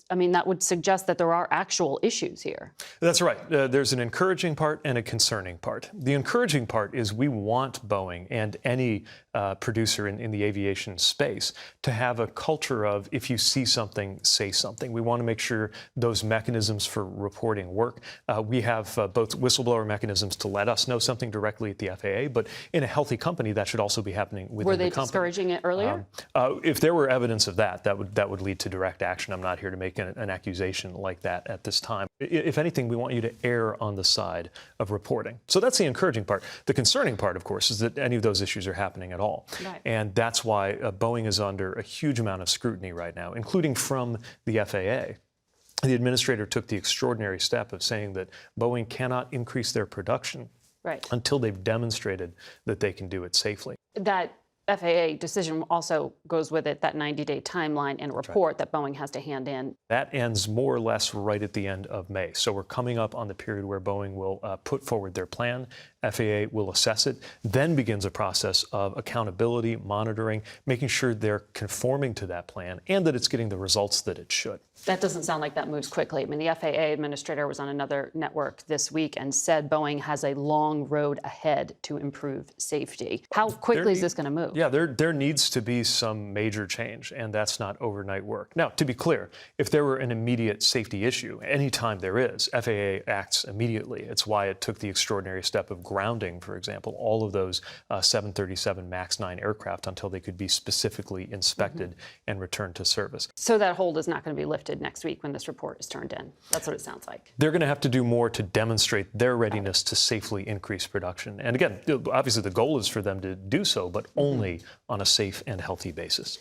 I mean, that would suggest that there are actual issues here. That's right. There's an encouraging part and a concerning part. The encouraging part is we want Boeing and any producer in the aviation space to have a culture of, if you see something, say something. We want to make sure those mechanisms for reporting work. We have both whistleblower mechanisms to let us know something directly at the FAA, but in a healthy company, that should also be happening within the company. Were they discouraging it earlier? If there were evidence of that would lead to direct action. I'm not here to make an accusation like that at this time. If anything, we want you to err on the side of reporting. So that's the encouraging part. The concerning part, of course, is that any of those issues are happening at all. Right. And that's why Boeing is under a huge amount of scrutiny right now, including from the FAA. The administrator took the extraordinary step of saying that Boeing cannot increase their production until they've demonstrated that they can do it safely. That FAA decision also goes with it, that 90-day timeline and report that Boeing has to hand in. That ends more or less right at the end of May. So we're coming up on the period where Boeing will put forward their plan. FAA will assess it, then begins a process of accountability, monitoring, making sure they're conforming to that plan and that it's getting the results that it should. That doesn't sound like that moves quickly. I mean, the FAA administrator was on another network this week and said Boeing has a long road ahead to improve safety. How quickly is this going to move? Yeah, there needs to be some major change, and that's not overnight work. Now, to be clear, if there were an immediate safety issue, anytime there is, FAA acts immediately. It's why it took the extraordinary step of grounding, for example, all of those 737 MAX 9 aircraft until they could be specifically inspected and returned to service. So that hold is not going to be lifted next week when this report is turned in. That's what it sounds like. They're going to have to do more to demonstrate their readiness to safely increase production. And again, obviously the goal is for them to do so, but only on a safe and healthy basis.